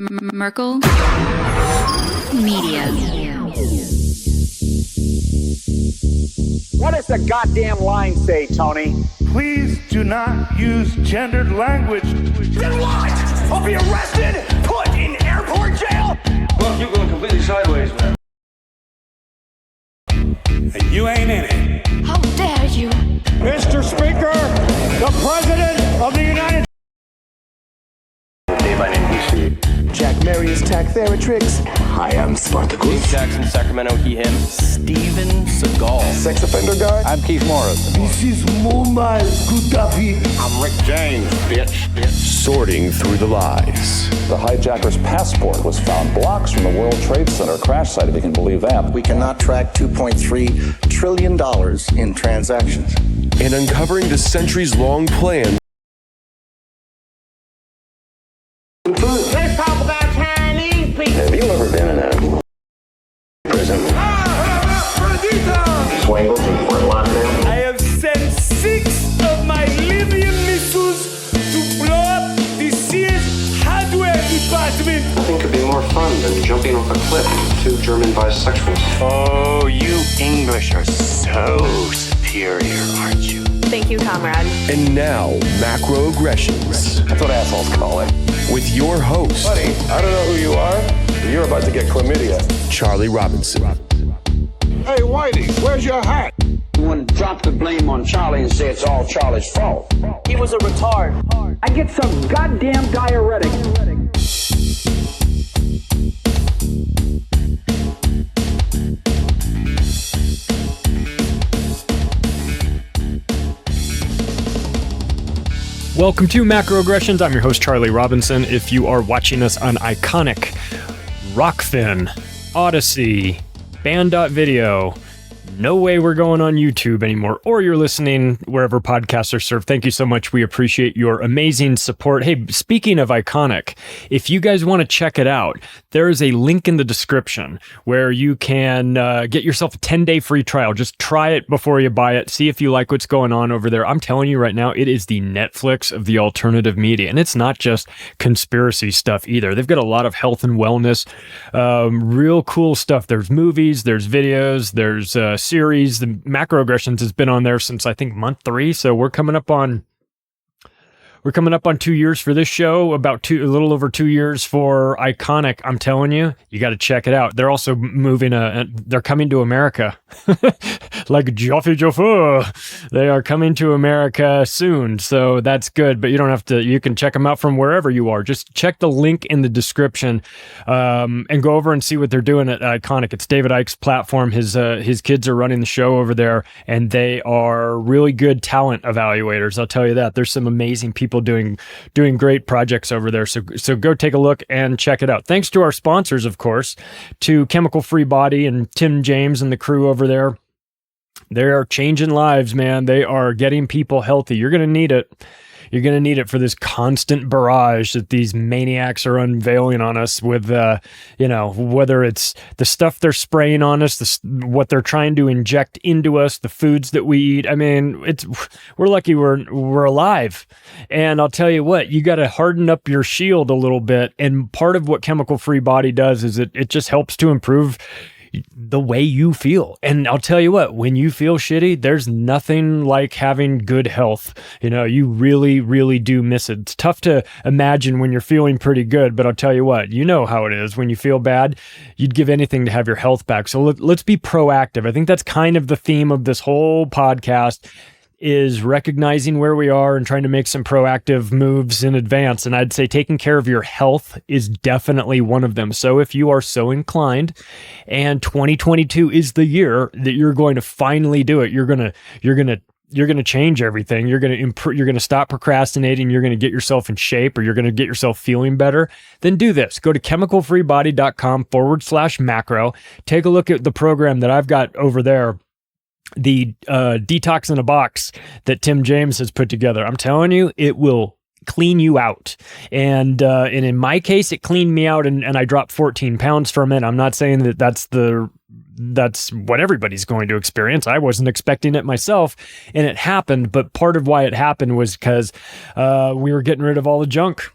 Merkel Media. What does the goddamn line say, Tony? Please do not use gendered language. Then what? I'll be arrested, put in airport jail? Look, you're going completely sideways, man. And you ain't in it. How dare you? Mr. Speaker, the President of the United States. Jack Marius Tack Theratrix. Hi, I'm Spartacus. Jackson, Sacramento, he, him. Steven Seagal. Sex offender guy. I'm Keith Morris. This is Muammar Gaddafi. I'm Rick James, bitch. Sorting through the lies. The hijacker's passport was found blocks from the World Trade Center crash site, if you can believe that. We cannot track $2.3 trillion in transactions. And uncovering the centuries-long plan. Let's talk about Chinese people. Have you ever been in a prison? Swangles in Fort Lauderdale? I have sent 6 of my Libyan missiles to blow up the Sears hardware department. Nothing could be more fun than jumping off a cliff with 2 German bisexuals. Oh, you English are so superior, aren't you? Thank you, comrade. And now, macroaggressions. That's what assholes call it. With your host, Buddy, I don't know who you are, but you're about to get chlamydia. Charlie Robinson. Hey, Whitey, where's your hat? You want to drop the blame on Charlie and say it's all Charlie's fault. He was a retard. I get some goddamn diuretic. Welcome to Macroaggressions. I'm your host, Charlie Robinson. If you are watching us on Iconic, Rockfin, Odyssey, Band.video, no way we're going on YouTube anymore, or you're listening wherever podcasts are served. Thank you so much. We appreciate your amazing support. Hey, speaking of Iconic, if you guys want to check it out, there is a link in the description where you can get yourself a 10-day free trial. Just try it before you buy it. See if you like what's going on over there. I'm telling you right now, it is the Netflix of the alternative media. And it's not just conspiracy stuff either. They've got a lot of health and wellness, real cool stuff. There's movies, there's videos, there's series. The Macroaggressions has been on there since I think month 3, so we're coming up on 2 years for this show, a little over 2 years for Iconic. I'm telling you, you got to check it out. They're also they're coming to America. Like Joffy Joffo. They are coming to America soon, so that's good, but you don't have to, you can check them out from wherever you are. Just check the link in the description and go over and see what they're doing at Iconic. It's David Icke's platform. His kids are running the show over there, and they are really good talent evaluators. I'll tell you that. There's some amazing people doing great projects over there. So go take a look and check it out. Thanks to our sponsors, of course, to Chemical Free Body and Tim James and the crew over there. They are changing lives, man. They are getting people healthy. You're going to need it. You're going to need it for this constant barrage that these maniacs are unveiling on us with, whether it's the stuff they're spraying on us, what they're trying to inject into us, the foods that we eat. I mean, we're lucky we're alive. And I'll tell you what, you got to harden up your shield a little bit. And part of what Chemical Free Body does is it just helps to improve the way you feel. And I'll tell you what, when you feel shitty, there's nothing like having good health. You really, really do miss it. It's tough to imagine when you're feeling pretty good, but I'll tell you what, you know how it is. When you feel bad, you'd give anything to have your health back. So let's be proactive. I think that's kind of the theme of this whole podcast, is recognizing where we are and trying to make some proactive moves in advance. And I'd say taking care of your health is definitely one of them. So if you are so inclined, and 2022 is the year that you're going to finally do it, you're going to change everything. You're going to improve. You're going to stop procrastinating. You're going to get yourself in shape, or you're going to get yourself feeling better. Then do this. Go to chemicalfreebody.com/macro. Take a look at the program that I've got over there, the detox in a box that Tim James has put together. I'm telling you, it will clean you out. And in my case, it cleaned me out, and I dropped 14 pounds from it. I'm not saying that that's what everybody's going to experience. I wasn't expecting it myself, and it happened. But part of why it happened was because we were getting rid of all the junk.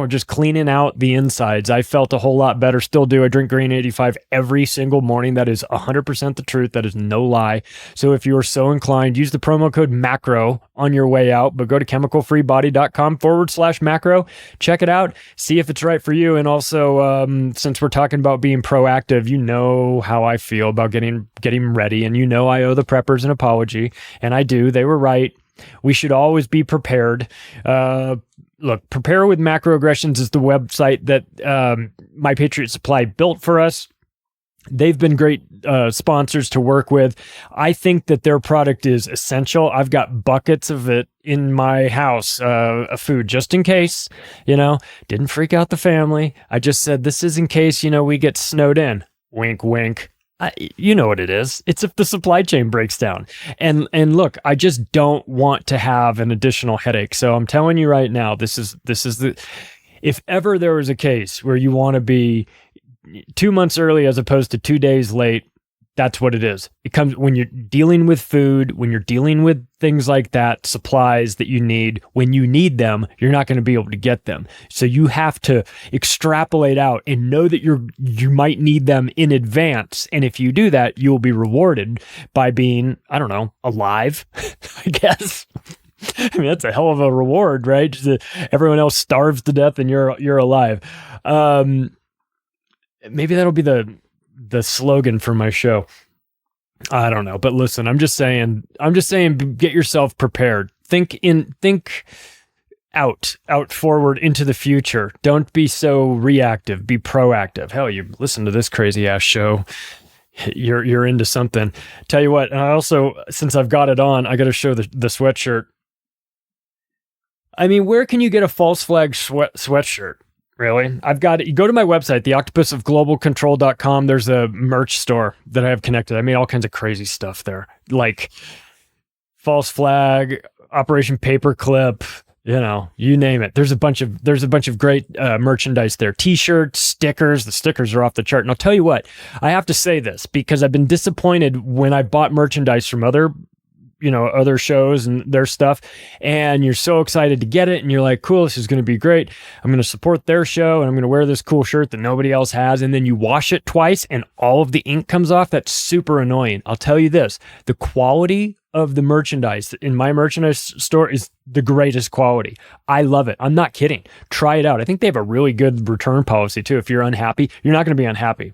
just cleaning out the insides. I felt a whole lot better. Still do. I drink Green 85 every single morning. That is 100% the truth. That is no lie. So if you are so inclined, use the promo code MACRO on your way out, but go to chemicalfreebody.com/macro. Check it out. See if it's right for you. And also, since we're talking about being proactive, you know how I feel about getting ready. And I owe the preppers an apology. And I do. They were right. We should always be prepared. Look, Prepare with Macroaggressions is the website that My Patriot Supply built for us. They've been great sponsors to work with. I think that their product is essential. I've got buckets of it in my house, food, just in case, didn't freak out the family. I just said, this is in case, we get snowed in. Wink, wink. You know what it is. It's if the supply chain breaks down. And look, I just don't want to have an additional headache. So I'm telling you right now, this is if ever there was a case where you want to be 2 months early as opposed to 2 days late, that's what it is. It comes when you're dealing with food, when you're dealing with things like that, supplies that you need. When you need them, you're not going to be able to get them. So you have to extrapolate out and know that you might need them in advance. And if you do that, you'll be rewarded by being, I don't know, alive, I guess. I mean, that's a hell of a reward, right? Just everyone else starves to death and you're alive. Maybe that'll be the slogan for my show. I don't know, but listen, I'm just saying, get yourself prepared. Think out forward into the future. Don't be so reactive, be proactive. Hell, you listen to this crazy ass show, you're into something. Tell you what, and I also, since I've got it on, I got to show the sweatshirt. I mean, where can you get a false flag sweatshirt? Really? I've got it. You go to my website, theoctopusofglobalcontrol.com. There's a merch store that I have connected. I made all kinds of crazy stuff there, like false flag, Operation Paperclip, you name it. There's a bunch of great merchandise there. T-shirts, stickers. The stickers are off the chart. And I'll tell you what, I have to say this because I've been disappointed when I bought merchandise from other shows and their stuff, and you're so excited to get it, and you're like, cool, this is going to be great. I'm going to support their show, and I'm going to wear this cool shirt that nobody else has, and then you wash it twice, and all of the ink comes off. That's super annoying. I'll tell you this, the quality of the merchandise in my merchandise store is the greatest quality. I love it. I'm not kidding. Try it out. I think they have a really good return policy, too. If you're unhappy, you're not going to be unhappy.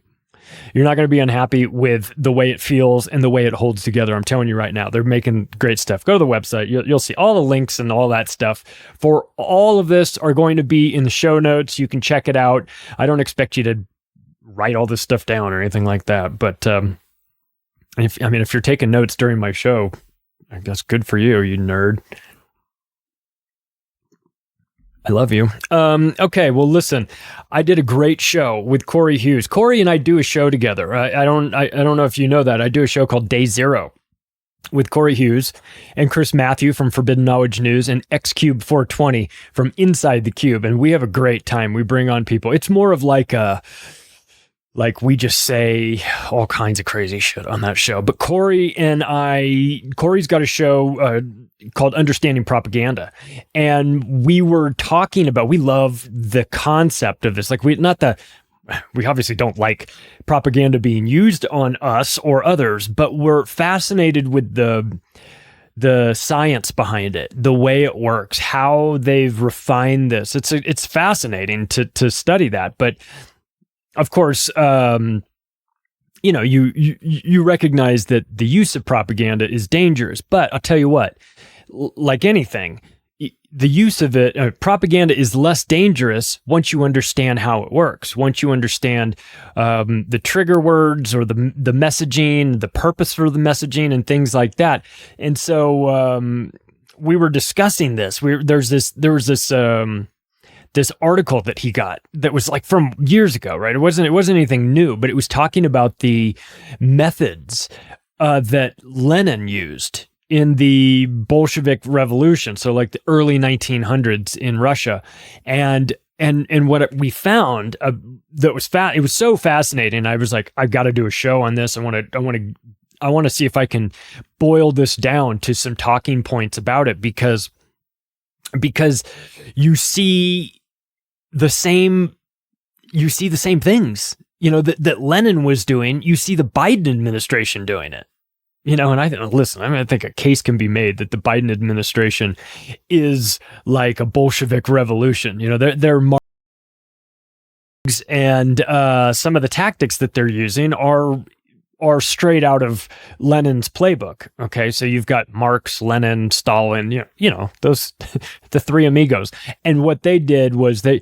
You're not going to be unhappy with the way it feels and the way it holds together. I'm telling you right now, they're making great stuff. Go to the website. You'll see all the links and all that stuff for all of this are going to be in the show notes. You can check it out. I don't expect you to write all this stuff down or anything like that. But if you're taking notes during my show, I guess good for you, you nerd. I love you. Okay, well, listen, I did a great show with Corey Hughes. Corey and I do a show together. I don't know if you know that. I do a show called Day Zero with Corey Hughes and Chris Matthew from Forbidden Knowledge News and XCube 420 from Inside the Cube. And we have a great time. We bring on people. It's more of like we just say all kinds of crazy shit on that show. But Corey's got a show called Understanding Propaganda. And we were talking about, we love the concept of this. Like we obviously don't like propaganda being used on us or others, but we're fascinated with the science behind it, the way it works, how they've refined this. It's fascinating to study that. But of course, you recognize that the use of propaganda is dangerous. But I'll tell you what, like anything, the use of it, propaganda is less dangerous once you understand how it works. Once you understand the trigger words or the messaging, the purpose for the messaging, and things like that. And so we were discussing this. There was this article that he got that was like from years ago, right? It wasn't anything new, but it was talking about the methods that Lenin used in the Bolshevik Revolution. So like the early 1900s in Russia. And what we found that was it was so fascinating. I was like, I've got to do a show on this. I want to see if I can boil this down to some talking points about it because you see you see the same things, that Lenin was doing. You see the Biden administration doing it, and I think a case can be made that the Biden administration is like a Bolshevik revolution. They're and some of the tactics that they're using are straight out of Lenin's playbook. Okay, so you've got Marx, Lenin, Stalin, those the three amigos. And what they did was they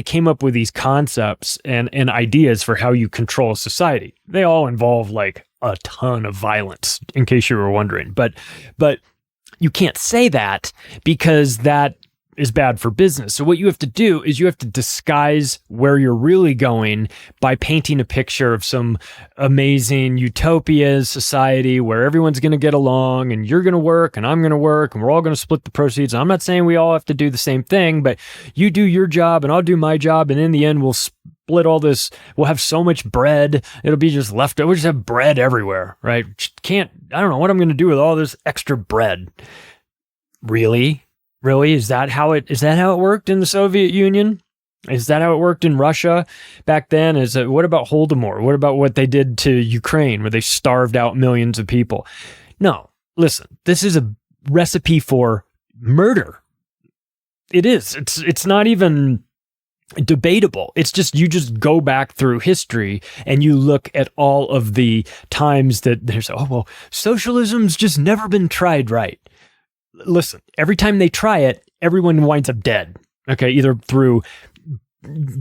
came up with these concepts and ideas for how you control society. They all involve like a ton of violence, in case you were wondering. But you can't say that because that is bad for business. So what you have to do is you have to disguise where you're really going by painting a picture of some amazing utopia society where everyone's going to get along and you're going to work and I'm going to work and we're all going to split the proceeds. I'm not saying we all have to do the same thing, but you do your job and I'll do my job. And in the end, we'll split all this. We'll have so much bread. It'll be just left. We'll just have bread everywhere, right? I don't know what I'm going to do with all this extra bread. Really? Is that how it worked in the Soviet Union? Is that how it worked in Russia back then? What about Holodomor? What about what they did to Ukraine where they starved out millions of people? No, listen, this is a recipe for murder. It is. It's not even debatable. It's just, you just go back through history and you look at all of the times that there's, socialism's just never been tried right. Listen, every time they try it, everyone winds up dead. Okay, either through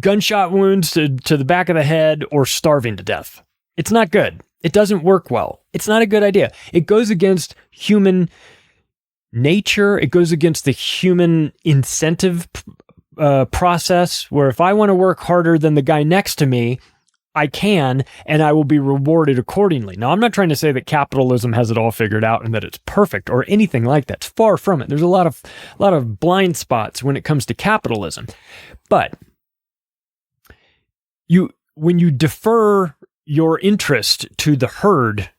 gunshot wounds to the back of the head or starving to death. It's not good. It doesn't work well. It's not a good idea. It goes against human nature. It goes against the human incentive process, where if I want to work harder than the guy next to me, I can, and I will be rewarded accordingly. Now, I'm not trying to say that capitalism has it all figured out and that it's perfect or anything like that. It's far from it. There's a lot of blind spots when it comes to capitalism. But when you defer your interest to the herd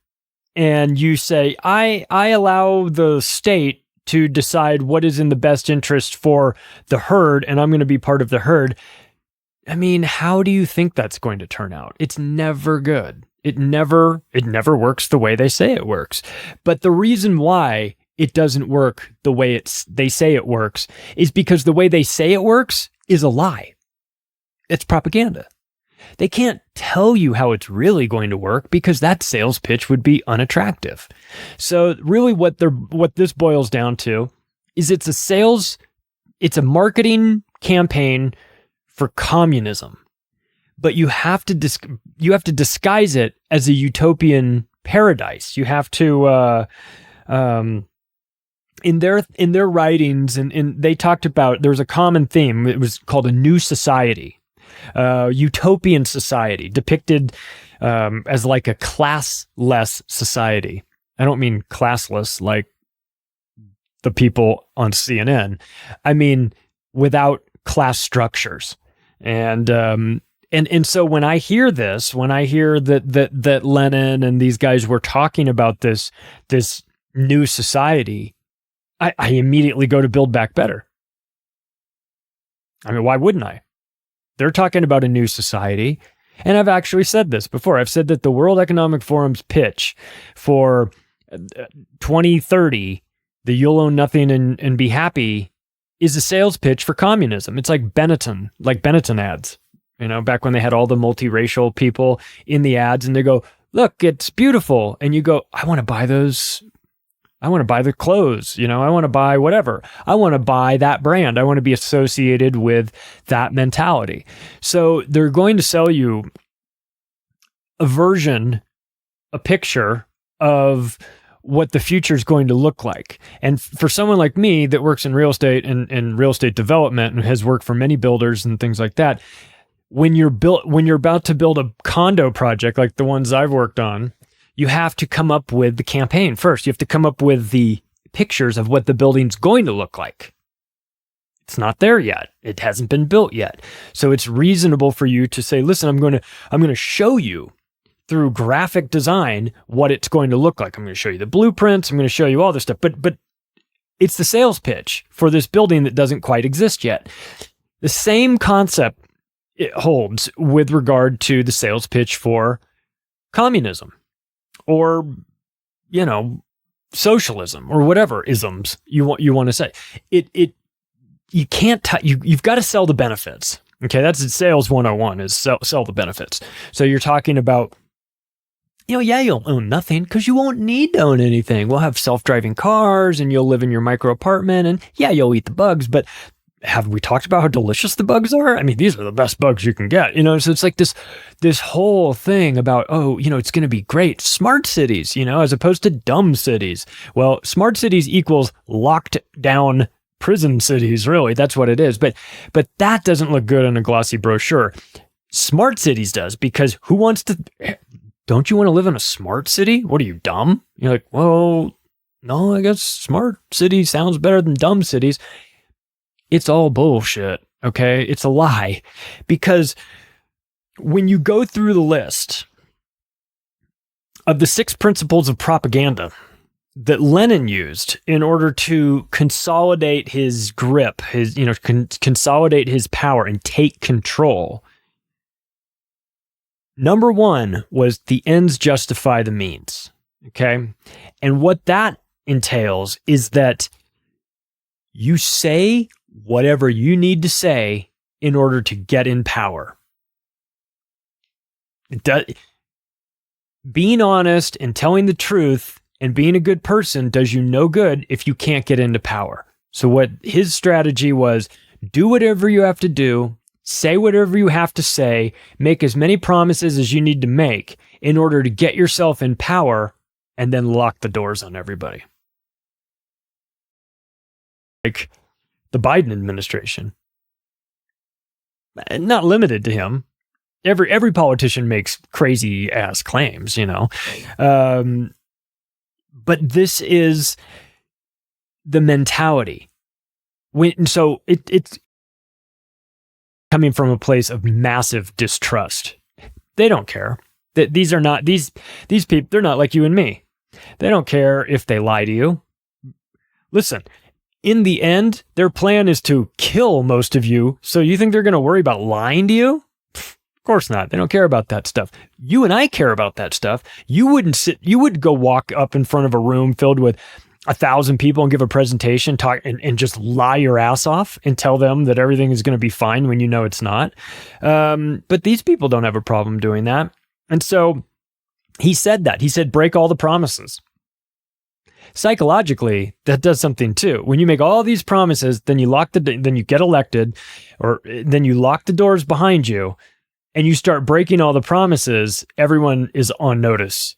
and you say, I allow the state to decide what is in the best interest for the herd, and I'm going to be part of the herd. I mean, how do you think that's going to turn out? It's never good. It never works the way they say it works. But the reason why it doesn't work the way they say it works is because the way they say it works is a lie. It's propaganda. They can't tell you how it's really going to work because that sales pitch would be unattractive. So really what this boils down to is it's a marketing campaign for communism, but you have to disguise it as a utopian paradise. You have to, in their writings, and they talked about, there was a common theme. It was called a new society, utopian society, depicted as like a classless society. I don't mean classless like the people on CNN. I mean without class structures. And so when I hear that Lenin and these guys were talking about this new society, I immediately go to Build Back Better. I mean, why wouldn't I? They're talking about a new society. And I've actually said this before. I've said that the World Economic Forum's pitch for 2030, the you'll own nothing and be happy, is a sales pitch for communism. It's like Benetton ads, back when they had all the multiracial people in the ads and they go, look, it's beautiful. And you go, I want to buy those. I want to buy the clothes. I want to buy whatever. I want to buy that brand. I want to be associated with that mentality. So they're going to sell you a picture of what the future is going to look like. And for someone like me that works in real estate and real estate development and has worked for many builders and things like that, when you're about to build a condo project like the ones I've worked on, you have to come up with the campaign first. You have to come up with the pictures of what the building's going to look like. It's not there yet. It hasn't been built yet. So it's reasonable for you to say, listen, I'm going to show you through graphic design what it's going to look like. I'm going to show you the blueprints. I'm going to show you all this stuff. But it's the sales pitch for this building that doesn't quite exist yet. The same concept it holds with regard to the sales pitch for communism or, socialism or whatever isms you want to say. You can't, you've got to sell the benefits. Okay. That's sales 101 is sell the benefits. So you're talking about, you'll own nothing because you won't need to own anything. We'll have self-driving cars and you'll live in your micro apartment and you'll eat the bugs, but have we talked about how delicious the bugs are? I mean, these are the best bugs you can get, so it's like this whole thing about, it's going to be great. Smart cities, as opposed to dumb cities. Well, smart cities equals locked down prison cities, really. That's what it is. But that doesn't look good on a glossy brochure. Smart cities does, because don't you want to live in a smart city? What are you, dumb? You're like, well, no, I guess smart city sounds better than dumb cities. It's all bullshit, okay? It's a lie. Because when you go through the list of the 6 principles of propaganda that Lenin used in order to consolidate his grip, consolidate his power and take control, number 1 was the ends justify the means, okay? And what that entails is that you say whatever you need to say in order to get in power. Being honest and telling the truth and being a good person does you no good if you can't get into power. So what his strategy was, do whatever you have to do, say whatever you have to say, make as many promises as you need to make in order to get yourself in power, and then lock the doors on everybody. Like the Biden administration. Not limited to him. Every politician makes crazy ass claims, but this is the mentality. It's coming from a place of massive distrust. They don't care. That these people, they're not like you and me. They don't care if they lie to you. Listen, in the end, their plan is to kill most of you. So you think they're going to worry about lying to you? Of course not. They don't care about that stuff. You and I care about that stuff. You would go walk up in front of a room filled with 1,000 people and give a presentation, talk and just lie your ass off and tell them that everything is going to be fine when you know it's not. But these people don't have a problem doing that. And so he said that. He said, break all the promises. Psychologically, that does something too. When you make all these promises, then you then you get elected, or then you lock the doors behind you, and you start breaking all the promises. Everyone is on notice.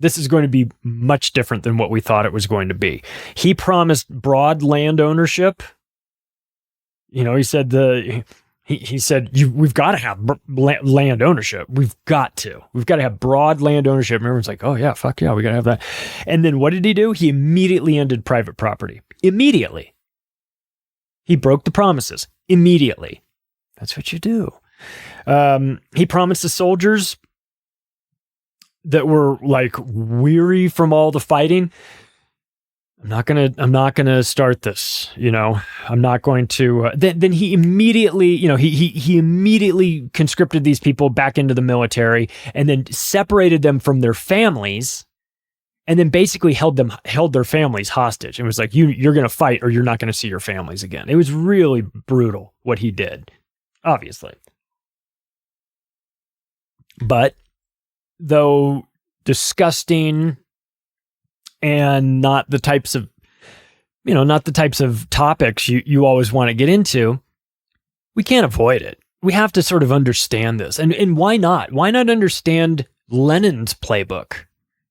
This is going to be much different than what we thought it was going to be. He promised broad land ownership. He said he said we've got to have land ownership. We've got to have broad land ownership. And everyone's like, oh yeah, fuck yeah, we got to have that. And then what did he do? He immediately ended private property. Immediately. He broke the promises. Immediately. That's what you do. He promised the soldiers that were like weary from all the fighting, I'm not gonna start this, I'm not going to, then he immediately, he immediately conscripted these people back into the military and then separated them from their families and then basically held their families hostage and was like, you're going to fight or you're not going to see your families again. It was really brutal what he did, obviously. But though disgusting and not the types of topics you always want to get into, we can't avoid it. We have to sort of understand this. And why not? Why not understand Lenin's playbook?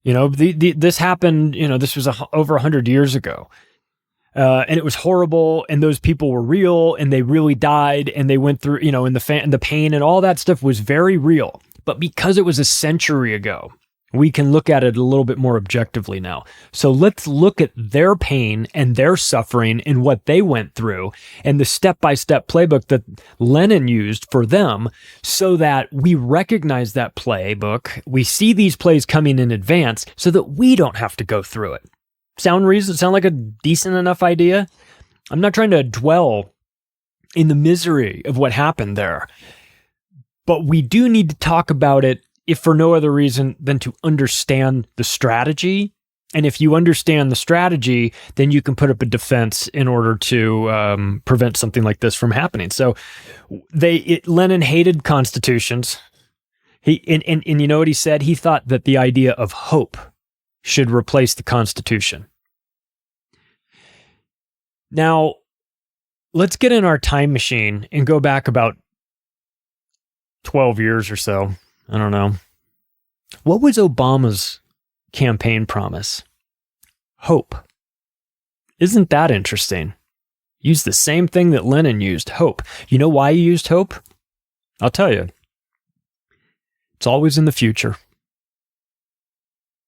This happened, this was over 100 years ago. And it was horrible, and those people were real, and they really died, and they went through, and the pain and all that stuff was very real. But because it was a century ago, we can look at it a little bit more objectively now. So let's look at their pain and their suffering and what they went through and the step-by-step playbook that Lenin used for them so that we recognize that playbook. We see these plays coming in advance so that we don't have to go through it. Sound like a decent enough idea? I'm not trying to dwell in the misery of what happened there. But we do need to talk about it, if for no other reason than to understand the strategy. And if you understand the strategy, then you can put up a defense in order to prevent something like this from happening. So Lenin hated constitutions. And you know what he said? He thought that the idea of hope should replace the Constitution. Now, let's get in our time machine and go back about 12 years or so. I don't know. What was Obama's campaign promise? Hope. Isn't that interesting? Used the same thing that Lenin used, hope. You know why he used hope? I'll tell you. It's always in the future.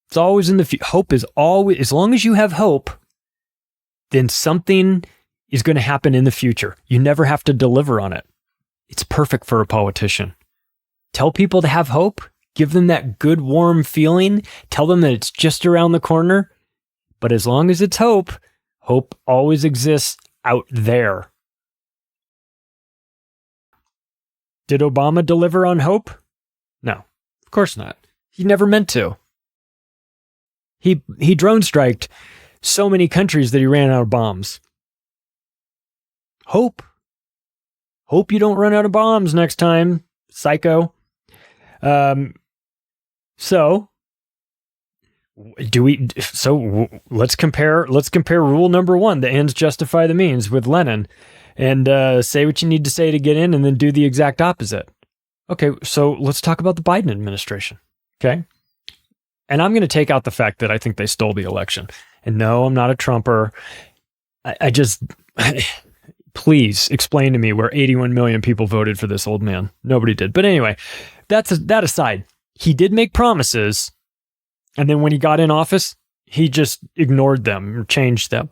It's always in the future. Hope is always, as long as you have hope, then something is going to happen in the future. You never have to deliver on it. It's perfect for a politician. Tell people to have hope. Give them that good, warm feeling. Tell them that it's just around the corner. But as long as it's hope, hope always exists out there. Did Obama deliver on hope? No, of course not. He never meant to. He drone striked so many countries that he ran out of bombs. Hope. Hope you don't run out of bombs next time, psycho. So let's compare rule number 1, the ends justify the means, with Lenin, and say what you need to say to get in, and then do the exact opposite. Okay, so let's talk about the Biden administration. Okay. And I'm going to take out the fact that I think they stole the election. And no, I'm not a Trumper. I just, please explain to me where 81 million people voted for this old man. Nobody did. But anyway, that aside, he did make promises. And then when he got in office, he just ignored them or changed them.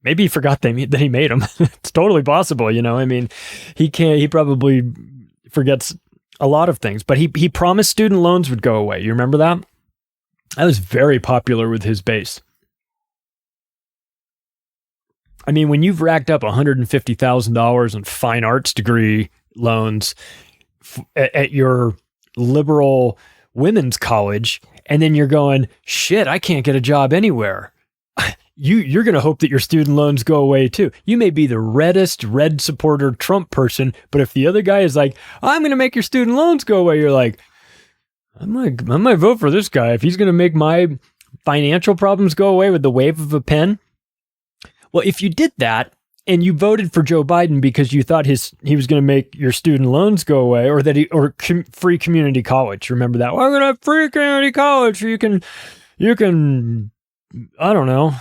Maybe he forgot that he made them. It's totally possible, you know. I mean, he probably forgets a lot of things. But he promised student loans would go away. You remember that? That was very popular with his base. I mean, when you've racked up $150,000 in fine arts degree loans at your liberal women's college, and then you're going, shit, I can't get a job anywhere. You're going to hope that your student loans go away too. You may be the red supporter Trump person, but if the other guy is like, I'm going to make your student loans go away, you're like, I might vote for this guy if he's going to make my financial problems go away with the wave of a pen. Well, if you did that and you voted for Joe Biden because you thought he was going to make your student loans go away, or free community college, remember that? Well, we're going to have free community college so you can, I don't know,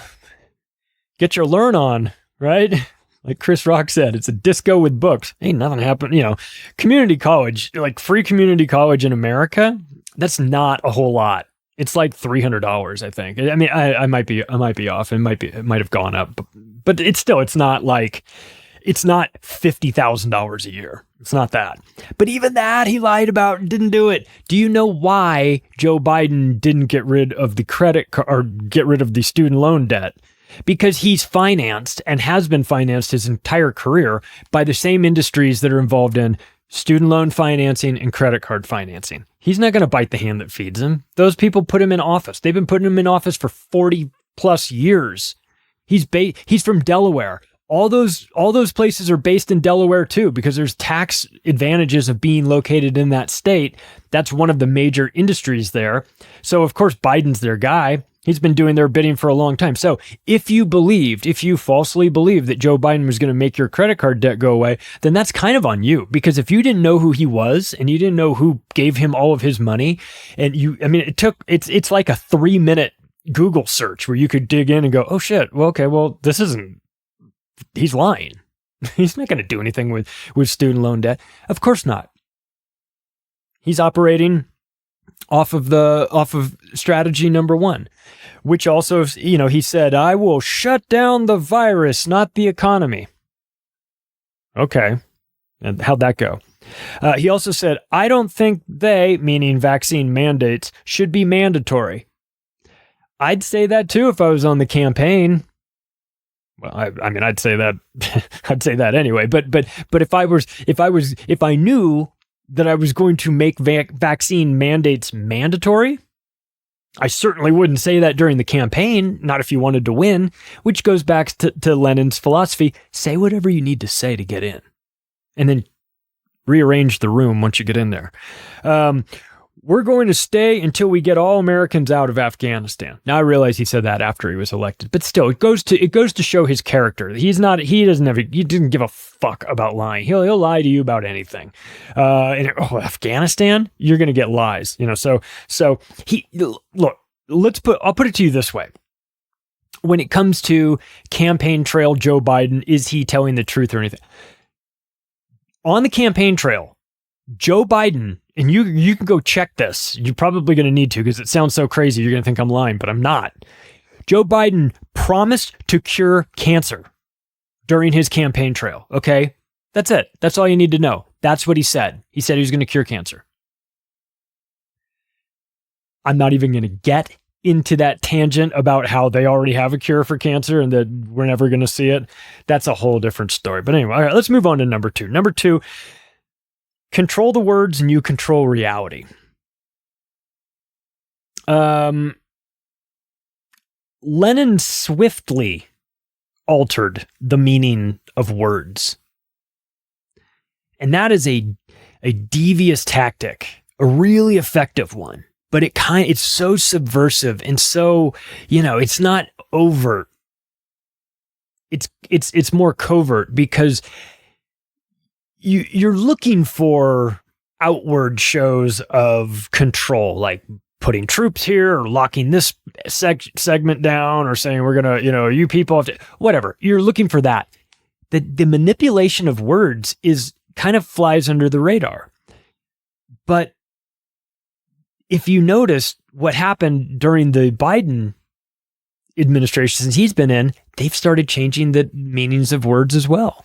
get your learn on, right? Like Chris Rock said, it's a disco with books. Ain't nothing happened, you know. Community college, like free community college in America, that's not a whole lot. It's like $300, I think. I mean, I might be off. It might have gone up, but it's not $50,000 a year. It's not that. But even that he lied about and didn't do it. Do you know why Joe Biden didn't get rid of the get rid of the student loan debt? Because he's financed and has been financed his entire career by the same industries that are involved in student loan financing and credit card financing. He's not going to bite the hand that feeds him. Those people put him in office. They've been putting him in office for 40 plus years. He's from Delaware. All those places are based in Delaware too, because there's tax advantages of being located in that state. That's one of the major industries there. So of course Biden's their guy. He's been doing their bidding for a long time. So if you falsely believed that Joe Biden was going to make your credit card debt go away, then that's kind of on you. Because if you didn't know who he was and you didn't know who gave him all of his money, and it's like a 3-minute Google search where you could dig in and go, oh shit, well, okay, well, he's lying. He's not going to do anything with student loan debt. Of course not. He's operating off of strategy number 1, which also, you know, he said, I will shut down the virus, not the economy. Okay. And how'd that go? He also said, I don't think meaning vaccine mandates, should be mandatory. I'd say that too if I was on the campaign. Well, I mean, I'd say that, I'd say that anyway. But if I knew that I was going to make vaccine mandates mandatory, I certainly wouldn't say that during the campaign, not if you wanted to win, which goes back to Lenin's philosophy. Say whatever you need to say to get in, and then rearrange the room once you get in there. We're going to stay until we get all Americans out of Afghanistan. Now I realize he said that after he was elected, but still, it goes to show his character. He didn't give a fuck about lying. He'll lie to you about anything. Afghanistan, you're going to get lies, So look, I'll put it to you this way. When it comes to campaign trail Joe Biden, is he telling the truth or anything? On the campaign trail, Joe Biden, and you can go check this. You're probably going to need to because it sounds so crazy. You're going to think I'm lying, but I'm not. Joe Biden promised to cure cancer during his campaign trail. Okay? That's it. That's all you need to know. That's what he said. He said he was going to cure cancer. I'm not even going to get into that tangent about how they already have a cure for cancer and that we're never going to see it. That's a whole different story. But anyway, all right, let's move on to number 2. Number 2, control the words and you control reality. Lenin swiftly altered the meaning of words. And that is a devious tactic, a really effective one. But it's so subversive and so, it's not overt. It's more covert because you're looking for outward shows of control, like putting troops here or locking this segment down or saying we're going to, you people have to, whatever. You're looking for that. The manipulation of words is kind of flies under the radar. But if you notice what happened during the Biden administration since he's been in, they've started changing the meanings of words as well.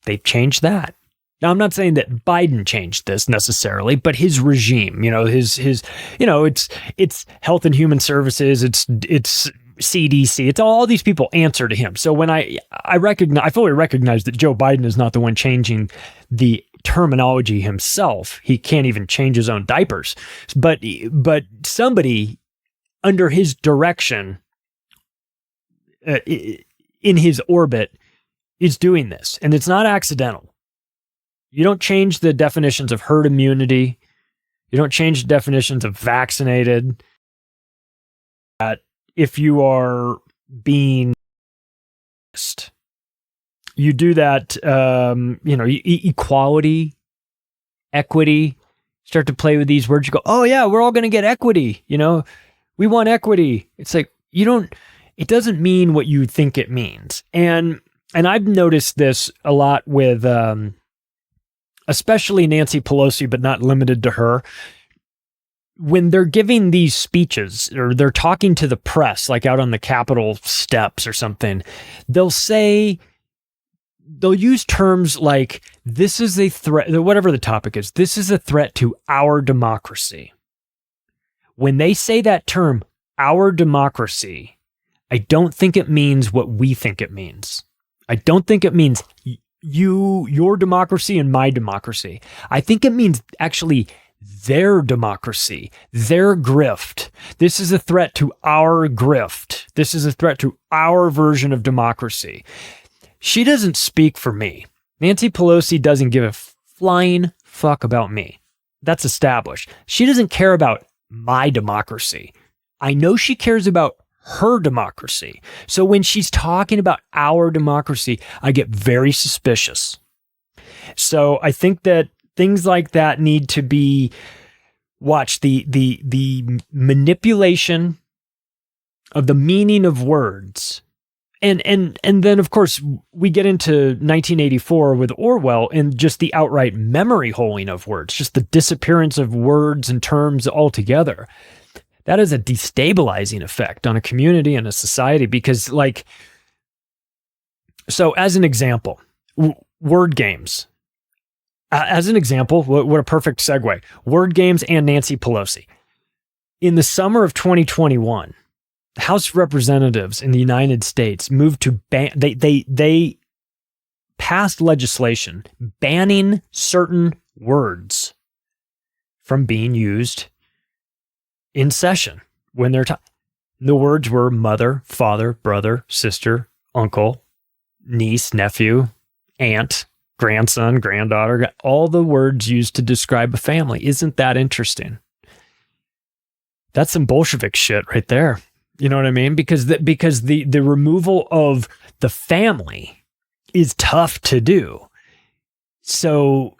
They've changed that. Now, I'm not saying that Biden changed this necessarily, but his regime, it's Health and Human Services, it's CDC, it's all these people answer to him. So when I fully recognize that Joe Biden is not the one changing the terminology himself. He can't even change his own diapers. But somebody under his direction, in his orbit, is doing this. And it's not accidental. You don't change the definitions of herd immunity. You don't change the definitions of vaccinated. If you are being you do that, equality, equity, start to play with these words. You go, oh yeah, we're all going to get equity. We want equity. It's like, it doesn't mean what you think it means. And I've noticed this a lot with, especially Nancy Pelosi, but not limited to her. When they're giving these speeches or they're talking to the press, like out on the Capitol steps or something, they'll use terms like, this is a threat, whatever the topic is, this is a threat to our democracy. When they say that term, our democracy, I don't think it means what we think it means. I don't think it means your democracy and my democracy. I think it means actually their democracy, their grift. This is a threat to our grift. This is a threat to our version of democracy. She doesn't speak for me. Nancy Pelosi doesn't give a flying fuck about me. That's established. She doesn't care about my democracy. I know she cares about her democracy. So when she's talking about our democracy, I get very suspicious. So I think that things like that need to be watched. The manipulation of the meaning of words. And then, of course, we get into 1984 with Orwell and just the outright memory holing of words, just the disappearance of words and terms altogether. That is a destabilizing effect on a community and a society because, so as an example, word games. As an example, what a perfect segue. Word games and Nancy Pelosi. In the summer of 2021, House of Representatives in the United States moved to ban, they passed legislation banning certain words from being used in session when they're talking. The words were mother, father, brother, sister, uncle, niece, nephew, aunt, grandson, granddaughter, all the words used to describe a family. Isn't that interesting? That's some Bolshevik shit right there. You know what I mean? Because the removal of the family is tough to do. So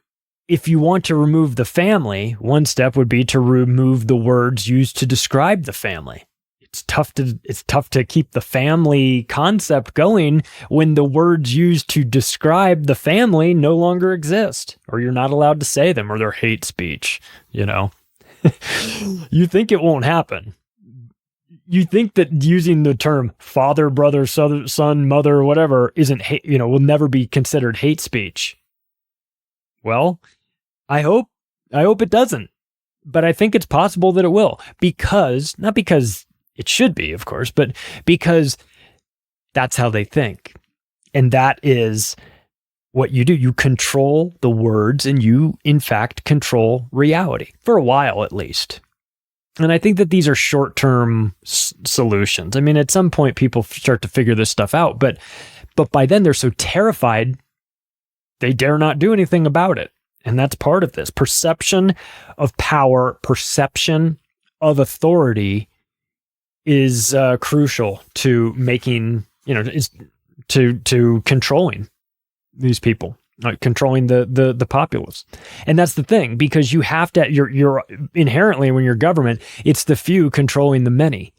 if you want to remove the family, one step would be to remove the words used to describe the family. It's tough to keep the family concept going when the words used to describe the family no longer exist, or you're not allowed to say them, or they're hate speech, you know. You think it won't happen. You think that using the term father, brother, son, mother, or whatever isn't hate, you know, will never be considered hate speech. Well, I hope it doesn't, but I think it's possible that it will, not because it should be, of course, but because that's how they think. And that is what you do. You control the words and you, in fact, control reality for a while, at least. And I think that these are short-term solutions. I mean, at some point, people start to figure this stuff out, but by then they're so terrified, they dare not do anything about it. And that's part of this. Perception of power, perception of authority is crucial to making, you know, is to controlling these people, like controlling the populace. And that's the thing, because you have to, you're inherently, when you're government, it's the few controlling the many.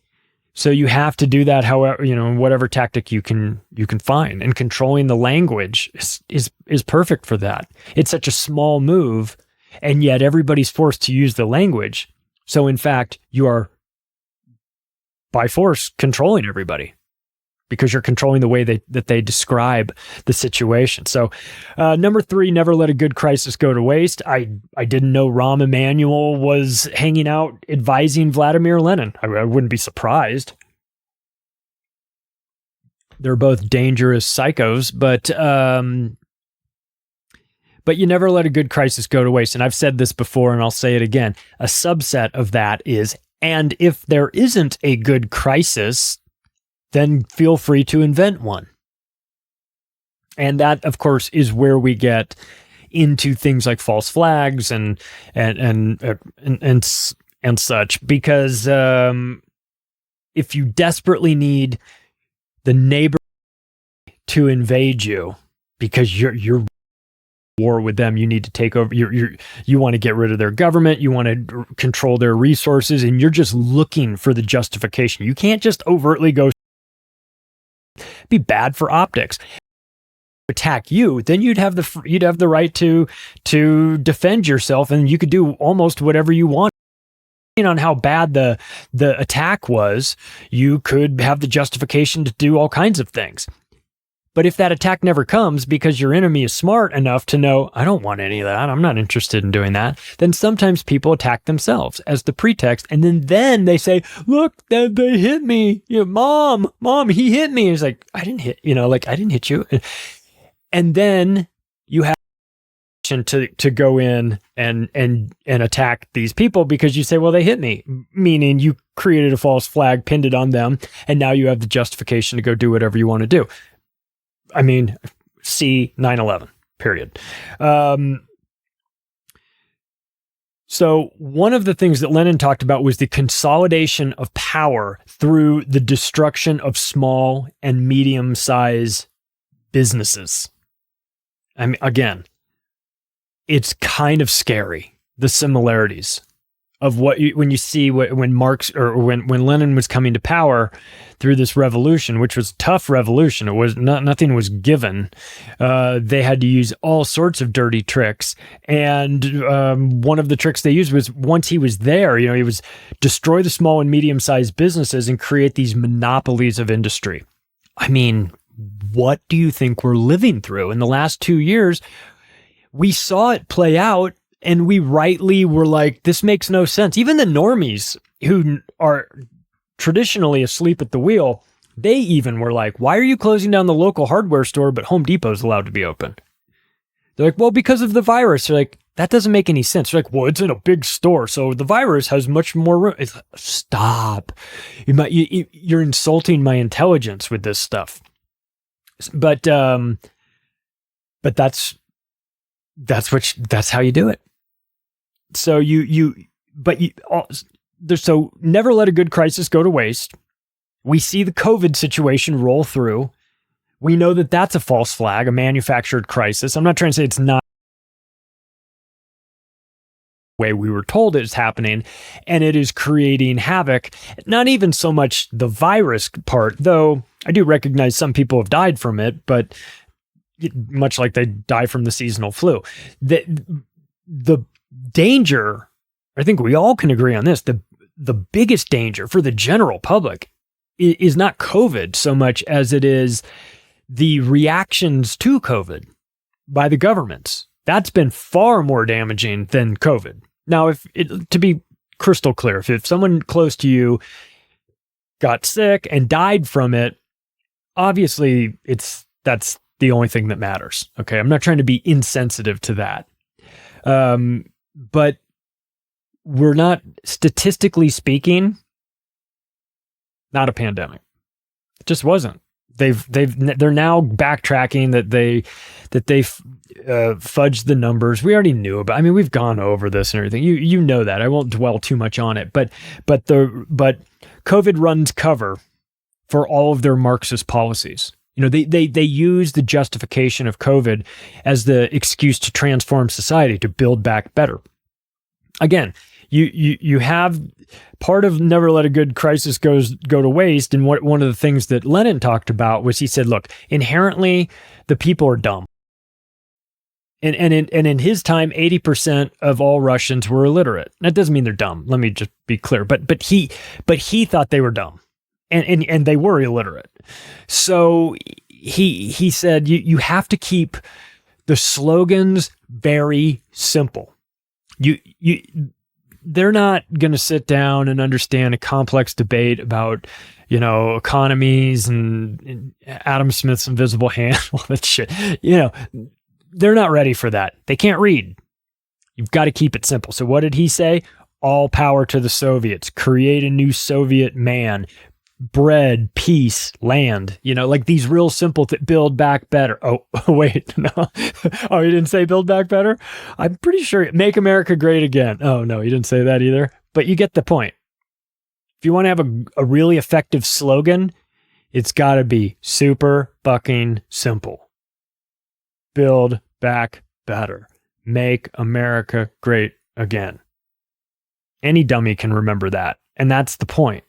So you have to do that, however, you know, whatever tactic you can find, and controlling the language is perfect for that. It's such a small move, and yet everybody's forced to use the language. So in fact, you are by force controlling everybody, because you're controlling the way that they describe the situation. So number 3, never let a good crisis go to waste. I didn't know Rahm Emanuel was hanging out advising Vladimir Lenin. I wouldn't be surprised. They're both dangerous psychos, but you never let a good crisis go to waste. And I've said this before, and I'll say it again. A subset of that is, and if there isn't a good crisis, then feel free to invent one. And that, of course, is where we get into things like false flags and such. Because if you desperately need the neighbor to invade you because you're war with them, you need to take over. You want to get rid of their government. You want to control their resources, and you're just looking for the justification. You can't just overtly go. Be bad for optics. Attack you, then you'd have the right to defend yourself, and you could do almost whatever you want. Depending on how bad the attack was, you could have the justification to do all kinds of things. But if that attack never comes because your enemy is smart enough to know, I don't want any of that, I'm not interested in doing that, then sometimes people attack themselves as the pretext, and then they say, look, they hit me. You know, mom, he hit me. And it's like, I didn't hit you. And then you have to go in and attack these people because you say, well, they hit me, meaning you created a false flag, pinned it on them, and now you have the justification to go do whatever you want to do. I mean, see 9/11, period. So one of the things that Lenin talked about was the consolidation of power through the destruction of small and medium-sized businesses. I mean, again, it's kind of scary, the similarities of when you see when Marx or when Lenin was coming to power through this revolution, which was a tough revolution. It was nothing was given. They had to use all sorts of dirty tricks, and one of the tricks they used was, once he was there, he was destroy the small and medium-sized businesses and create these monopolies of industry. I mean, what do you think we're living through in the last 2 years? We saw it play out. And we rightly were like, this makes no sense. Even the normies who are traditionally asleep at the wheel, they even were like, why are you closing down the local hardware store, but Home Depot's allowed to be open? They're like, well, because of the virus. They're like, that doesn't make any sense. They're like, well, it's in a big store, so the virus has much more room. It's like, stop. You're insulting my intelligence with this stuff. But that's how you do it. So so never let a good crisis go to waste. We see the COVID situation roll through. We know that that's a false flag, a manufactured crisis. I'm not trying to say it's not the way we were told it's happening, and it is creating havoc. Not even so much the virus part, though I do recognize some people have died from it, but much like they die from the seasonal flu. The danger, I think we all can agree on this, the biggest danger for the general public is not COVID so much as it is the reactions to COVID by the governments. That's been far more damaging than COVID. Now, to be crystal clear, if someone close to you got sick and died from it, obviously that's the only thing that matters. Okay, I'm not trying to be insensitive to that. But we're not, statistically speaking, not a pandemic. It just wasn't. They're now backtracking that they fudged the numbers. We already knew about. I mean, we've gone over this and everything. You know that. I won't dwell too much on it. But COVID runs cover for all of their Marxist policies. You know, they use the justification of COVID as the excuse to transform society, to build back better. Again, you have part of never let a good crisis go to waste. And one of the things that Lenin talked about was, he said, look, inherently the people are dumb. And in his time, 80% of all Russians were illiterate. That doesn't mean they're dumb. Let me just be clear. But he thought they were dumb, and they were illiterate. So he said you have to keep the slogans very simple. They're not going to sit down and understand a complex debate about, economies and Adam Smith's invisible hand, all that shit. They're not ready for that. They can't read. You've got to keep it simple. So what did he say? All power to the Soviets. Create a new Soviet man. Bread, peace, land. Like these real simple build back better. Oh, wait, no. Oh, he didn't say build back better? I'm pretty sure make America great again. Oh, no, he didn't say that either. But you get the point. If you want to have a really effective slogan, it's got to be super fucking simple. Build back better. Make America great again. Any dummy can remember that. And that's the point.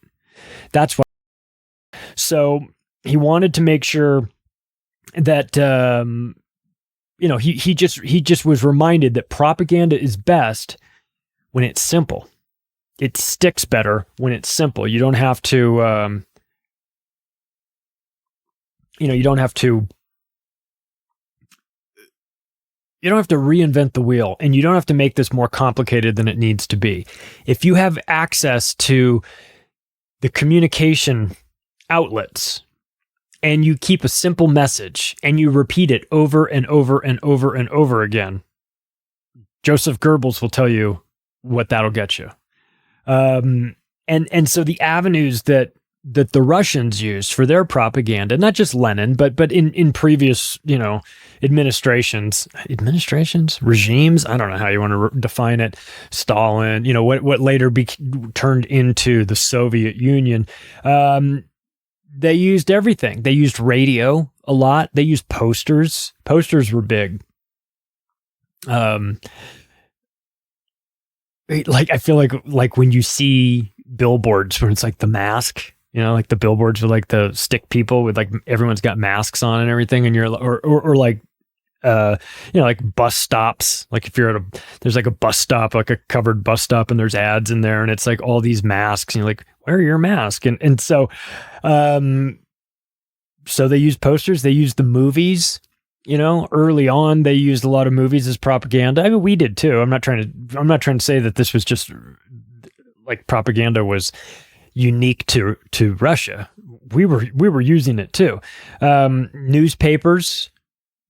That's why. So he wanted to make sure that, he just was reminded that propaganda is best when it's simple. It sticks better when it's simple. You don't have to, you don't have to reinvent the wheel, and you don't have to make this more complicated than it needs to be. If you have access to the communication outlets and you keep a simple message and you repeat it over and over and over and over again, Joseph Goebbels will tell you what that'll get you. And so the avenues that the Russians used for their propaganda, not just Lenin, but in previous, regimes, I don't know how you want to define it. Stalin, what later turned into the Soviet Union. They used everything. They used radio a lot. They used posters. Posters were big. I feel like when you see billboards where it's like the mask, like the billboards with like the stick people with like everyone's got masks on and everything, and you're or like like bus stops. Like if you're there's like a bus stop, like a covered bus stop, and there's ads in there, and it's like all these masks, and you're like, wear your mask, and so they used posters. They used the movies. Early on, they used a lot of movies as propaganda. I mean, we did too. I'm not trying to say that this was just like propaganda was, unique to Russia. We were using it too.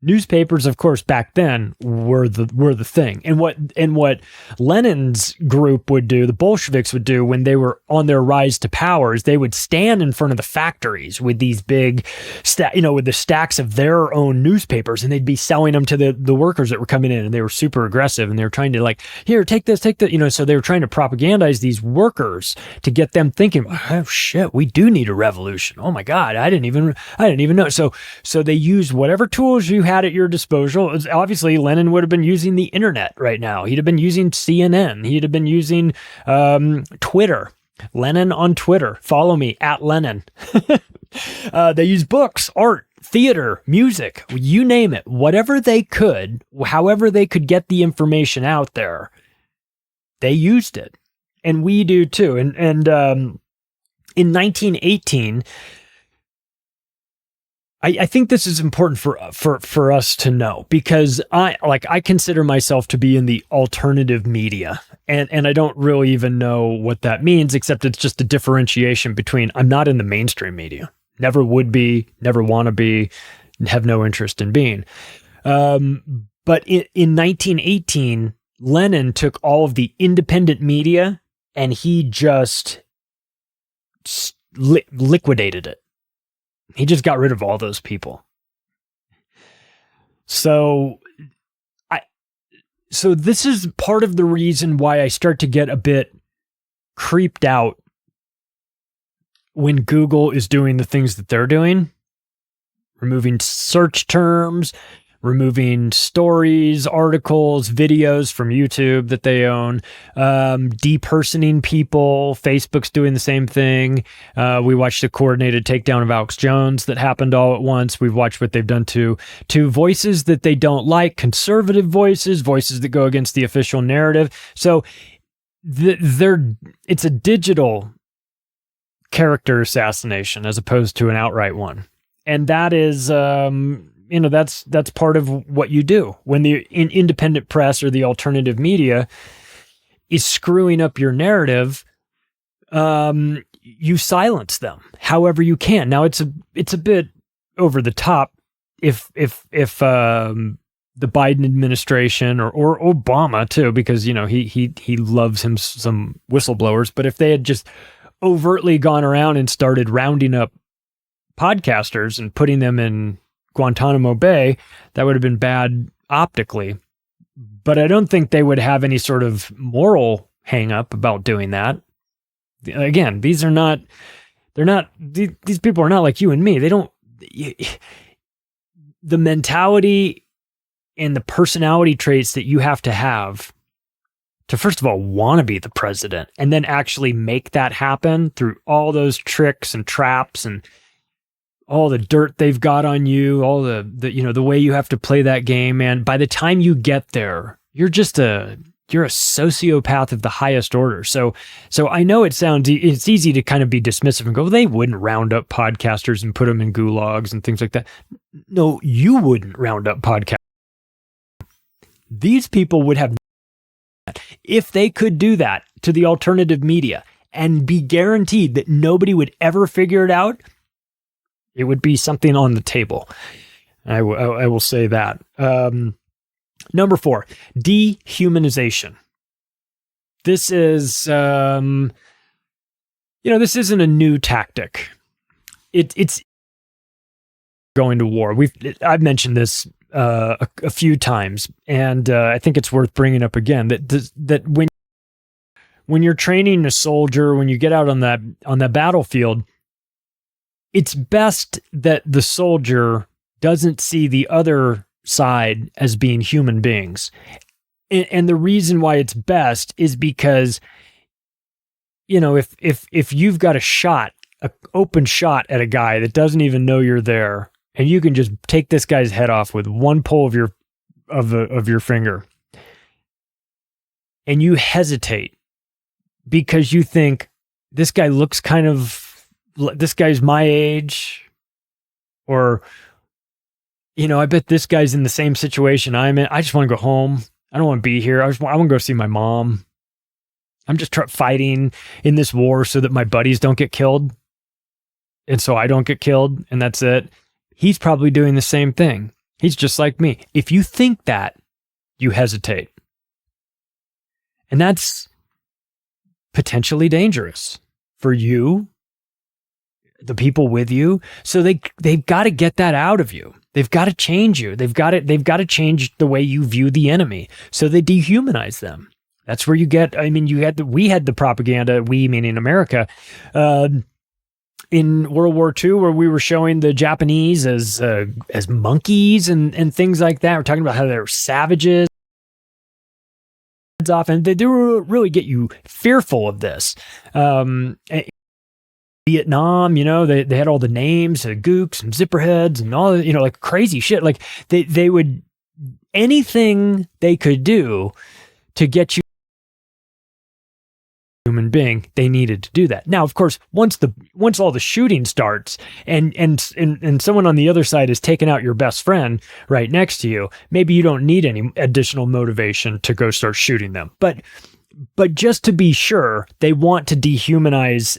Newspapers, of course, back then were the thing. And what Lenin's group would do, the Bolsheviks would do when they were on their rise to power, is they would stand in front of the factories with these big, with the stacks of their own newspapers, and they'd be selling them to the workers that were coming in, and they were super aggressive, and they were trying to here, take this, so they were trying to propagandize these workers to get them thinking, oh shit, we do need a revolution. Oh my God, I didn't even know. So they used whatever tools you had at your disposal. Obviously, Lenin would have been using the internet right now. He'd have been using CNN. He'd have been using Twitter. Lenin on Twitter. Follow me at Lenin. They use books, art, theater, music, you name it. Whatever they could, however they could get the information out there, they used it. And we do too. And in 1918, I think this is important for us to know, because I consider myself to be in the alternative media, and I don't really even know what that means, except it's just a differentiation between I'm not in the mainstream media, never would be, never want to be, have no interest in being. But in 1918, Lenin took all of the independent media and he just liquidated it. He just got rid of all those people. So this is part of the reason why I start to get a bit creeped out when Google is doing the things that they're doing, removing search terms, removing stories, articles, videos from YouTube that they own, depersoning people. Facebook's doing the same thing. We watched the coordinated takedown of Alex Jones that happened all at once. We've watched what they've done to voices that they don't like, conservative voices that go against the official narrative. So it's a digital character assassination as opposed to an outright one. And that is... that's part of what you do when the independent press or the alternative media is screwing up your narrative. You silence them however you can. Now it's a bit over the top if the Biden administration or Obama too, because he loves him some whistleblowers. But if they had just overtly gone around and started rounding up podcasters and putting them in Guantanamo Bay, that would have been bad optically. But I don't think they would have any sort of moral hang up about doing that. Again, these people are not like you and me. The mentality and the personality traits that you have to first of all want to be the president and then actually make that happen through all those tricks and traps and all the dirt they've got on you, all the way you have to play that game, man. By the time you get there, you're a sociopath of the highest order. So I know it's easy to kind of be dismissive and go, well, they wouldn't round up podcasters and put them in gulags and things like that. No, you wouldn't round up podcasters. These people would have, if they could do that to the alternative media and be guaranteed that nobody would ever figure it out, it would be something on the table. I will say that. Number 4, dehumanization. This is, this isn't a new tactic. It's going to war. I've mentioned this a few times, and I think it's worth bringing up again. That when you're training a soldier, when you get out on that battlefield, it's best that the soldier doesn't see the other side as being human beings. And the reason why it's best is because, if you've got an open shot at a guy that doesn't even know you're there, and you can just take this guy's head off with one pull of your finger, and you hesitate because you think this guy looks this guy's my age, or, I bet this guy's in the same situation I'm in. I just want to go home. I don't want to be here. I want to go see my mom. I'm just fighting in this war so that my buddies don't get killed. And so I don't get killed, and that's it. He's probably doing the same thing. He's just like me. If you think that, you hesitate. And that's potentially dangerous for you, the people with you. So they've got to get that out of you. They've got to change you. They've got to change the way you view the enemy. So they dehumanize them. That's where you get, I mean, we had the propaganda, we meaning America, in World War II, where we were showing the Japanese as monkeys and things like that. We're talking about how they're savages. Off, and they do really get you fearful of this. Vietnam, you know, they had all the names, gooks and zipperheads and all, you know, like crazy shit. Like they would, anything they could do to get you human being, they needed to do that. Now, of course, once all the shooting starts and someone on the other side is taking out your best friend right next to you, maybe you don't need any additional motivation to go start shooting them. But just to be sure, they want to dehumanize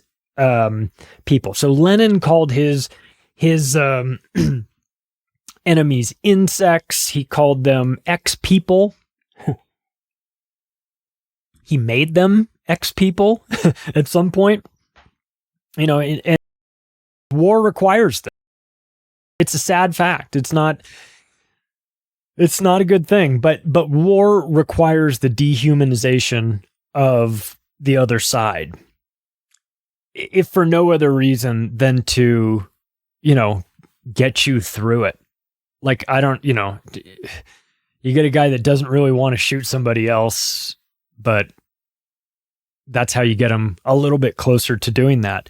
people. So Lenin called his enemies insects. He called them ex-people. He made them ex-people at some point, you know, and war requires that. It's a sad fact. It's not a good thing, but war requires the dehumanization of the other side, if for no other reason than to, you know, get you through it. Like, I don't, you know, you get a guy that doesn't really want to shoot somebody else, but that's how you get them a little bit closer to doing that.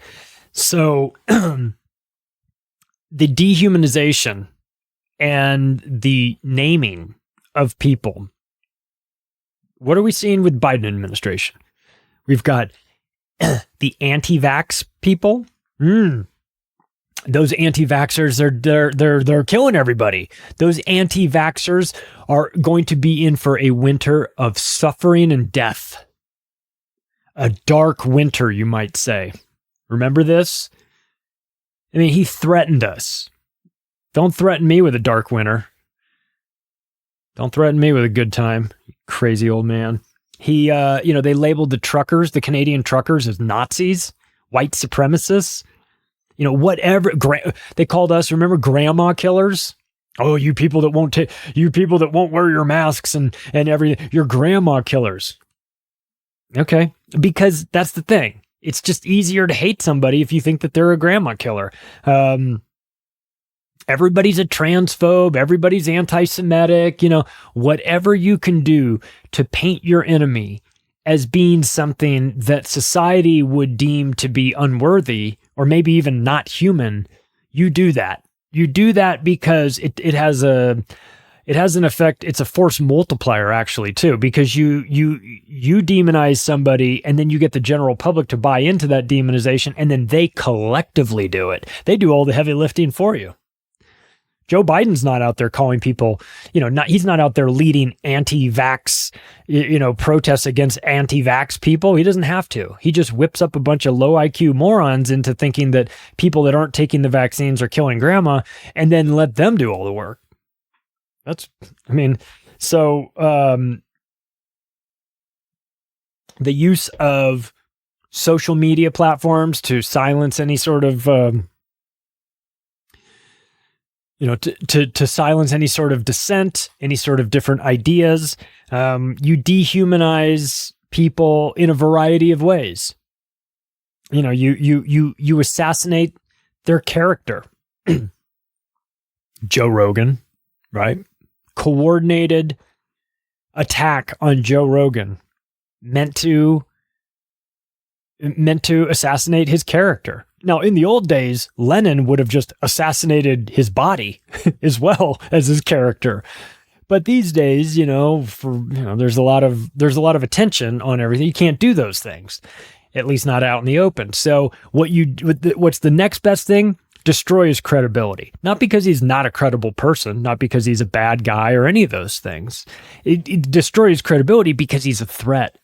So the dehumanization and the naming of people. What are we seeing with Biden administration? We've got the anti-vax people. Those anti-vaxxers, they're killing everybody. Those anti-vaxxers are going to be in for a winter of suffering and death. A dark winter, you might say. Remember this? I mean, he threatened us. Don't threaten me with a dark winter. Don't threaten me with a good time, you crazy old man. He, you know, they labeled the Canadian truckers as Nazis, white supremacists. You know, whatever. They called us, remember, grandma killers? Oh, you people that won't wear your masks and everything. You're grandma killers. Okay, because that's the thing. It's just easier to hate somebody if you think that they're a grandma killer. Everybody's a transphobe. Everybody's anti-Semitic. You know, whatever you can do to paint your enemy as being something that society would deem to be unworthy or maybe even not human, you do that. You do that because it has an effect. It's a force multiplier, actually, too, because you demonize somebody and then you get the general public to buy into that demonization, and then they collectively do it. They do all the heavy lifting for you. Joe Biden's not out there calling people, you know, he's not out there leading anti-vax, you know, protests against anti-vax people. He doesn't have to. He just whips up a bunch of low IQ morons into thinking that people that aren't taking the vaccines are killing grandma, and then let them do all the work. So the use of social media platforms to silence any sort of, to silence any sort of dissent, any sort of different ideas. You dehumanize people in a variety of ways. You know, you assassinate their character. Joe Rogan, right? Coordinated attack on Joe Rogan meant to assassinate his character. Now, in the old days, Lenin would have just assassinated his body as well as his character. But these days, there's a lot of attention on everything. You can't do those things, at least not out in the open. So what's the next best thing? Destroy his credibility. Not because he's not a credible person, not because he's a bad guy or any of those things. It destroys credibility because he's a threat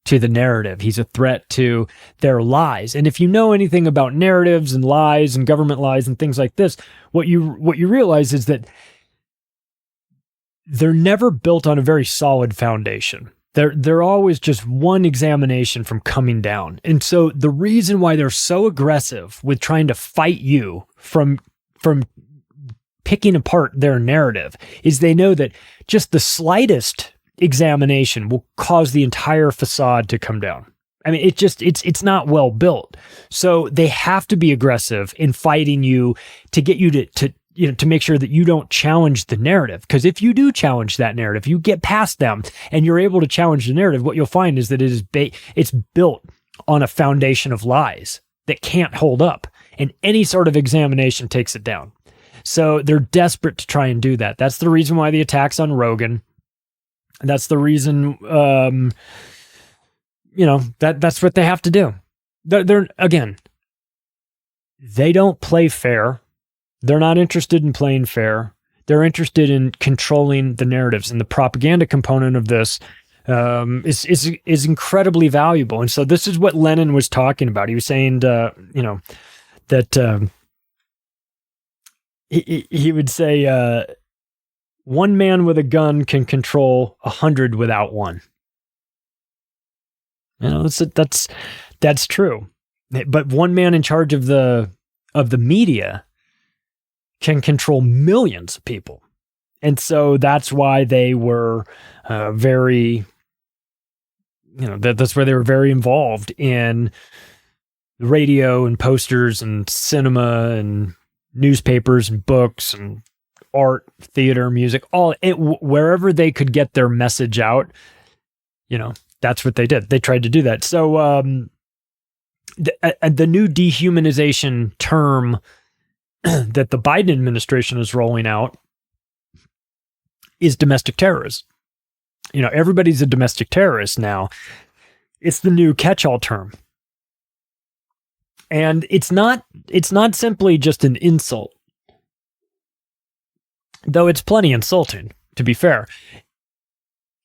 to the narrative. He's a threat to their lies. And if you know anything about narratives and lies and government lies and things like this, what you realize is that they're never built on a very solid foundation. They're always just one examination from coming down. And so the reason why they're so aggressive with trying to fight you from picking apart their narrative is they know that just the slightest examination will cause the entire facade to come down. I mean, it's not well built. So they have to be aggressive in fighting you to get you to make sure that you don't challenge the narrative. Because if you do challenge that narrative, you get past them and you're able to challenge the narrative, what you'll find is that it's built on a foundation of lies that can't hold up. And any sort of examination takes it down. So they're desperate to try and do that. That's the reason why the attacks on Rogan. That's the reason, that's what they have to do. They don't play fair. They're not interested in playing fair. They're interested in controlling the narratives, and the propaganda component of this is incredibly valuable. And so this is what Lenin was talking about. He was saying, that he would say, one man with a gun can control 100 without one. That's true. But one man in charge of the media can control millions of people. And so that's why they were that's why they were very involved in radio and posters and cinema and newspapers and books and art, theater, music, wherever they could get their message out, that's what they did. They tried to do that. So the new dehumanization term that the Biden administration is rolling out is domestic terrorist. Everybody's a domestic terrorist now. It's the new catch-all term. And it's not simply just an insult. Though it's plenty insulting, to be fair.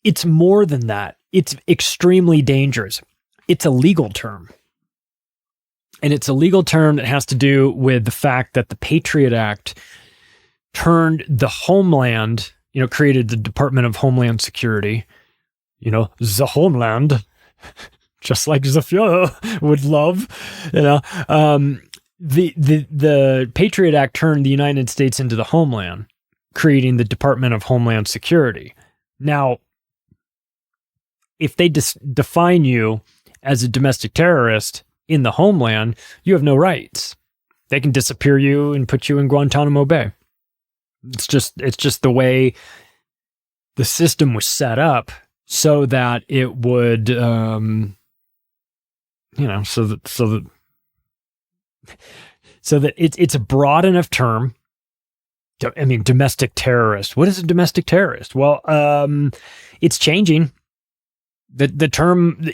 It's more than that. It's extremely dangerous. It's a legal term. And it's a legal term that has to do with the fact that the Patriot Act turned the homeland, created the Department of Homeland Security, the homeland, just like the Führer would love, the Patriot Act turned the United States into the homeland, creating the Department of Homeland Security. Now, if they define you as a domestic terrorist in the homeland, you have no rights. They can disappear you and put you in Guantanamo Bay. It's just the way the system was set up so that it would, so that it's a broad enough term. I mean, domestic terrorist. What is a domestic terrorist? Well, it's changing. The term,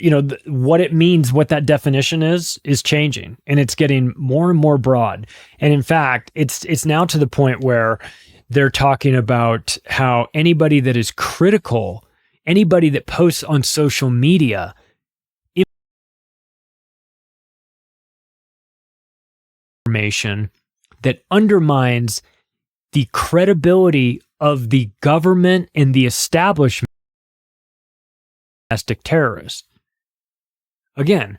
what it means, what that definition is changing, and it's getting more and more broad. And in fact, it's now to the point where they're talking about how anybody that is critical, anybody that posts on social media information that undermines the credibility of the government and the establishment, domestic terrorist. Again,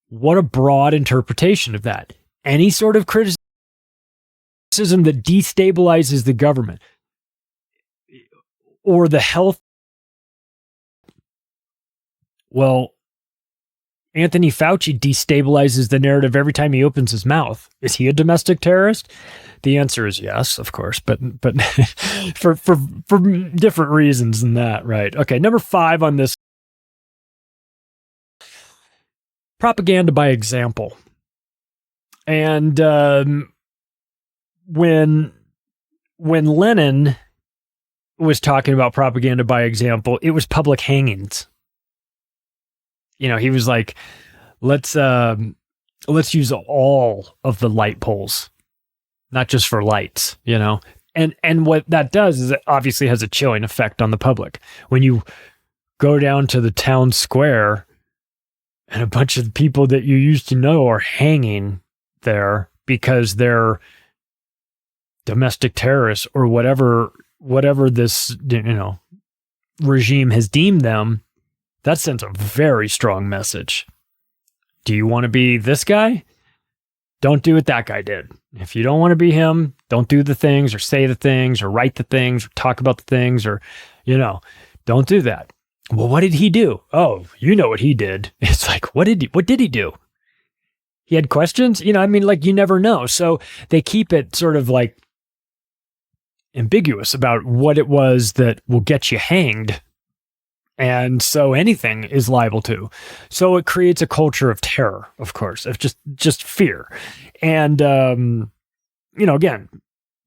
what a broad interpretation of that. Any sort of criticism that destabilizes the government or the health. Well, Anthony Fauci destabilizes the narrative every time he opens his mouth. Is he a domestic terrorist? The answer is yes, of course, but for different reasons than that, right? Okay, number 5 on this. Propaganda by example. And when Lenin was talking about propaganda by example, it was public hangings. He was like, let's use all of the light poles, not just for lights, And what that does is it obviously has a chilling effect on the public. When you go down to the town square and a bunch of people that you used to know are hanging there because they're domestic terrorists or whatever this, regime has deemed them, that sends a very strong message. Do you want to be this guy? Don't do what that guy did. If you don't want to be him, don't do the things or say the things or write the things or talk about the things or, don't do that. Well, what did he do? Oh, you know what he did. It's like, what did he do? He had questions? You never know. So they keep it sort of like ambiguous about what it was that will get you hanged. And so anything is liable to. So it creates a culture of terror, of course, of just fear. And, again,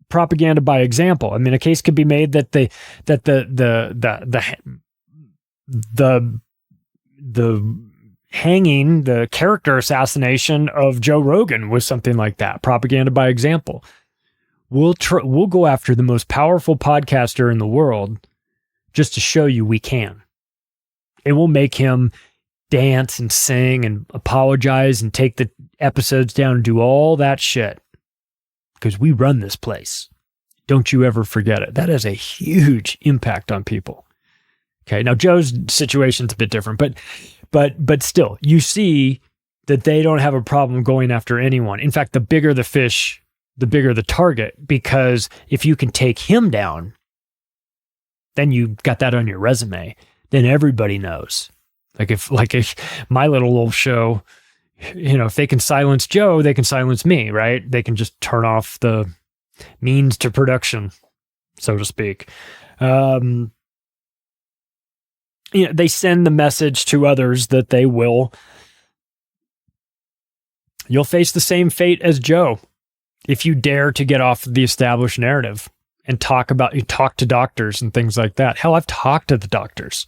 propaganda by example. I mean, a case could be made that the hanging, the character assassination of Joe Rogan was something like that. Propaganda by example. We'll go after the most powerful podcaster in the world just to show you we can. And we'll make him dance and sing and apologize and take the episodes down and do all that shit. Because we run this place. Don't you ever forget it. That has a huge impact on people. Okay, now Joe's situation's a bit different, but still, you see that they don't have a problem going after anyone. In fact, the bigger the fish, the bigger the target, because if you can take him down, then you got that on your resume. Then everybody knows. Like if my little old show, if they can silence Joe, they can silence me, right? They can just turn off the means to production, so to speak. They send the message to others that you'll face the same fate as Joe if you dare to get off the established narrative and talk to doctors and things like that. Hell, I've talked to the doctors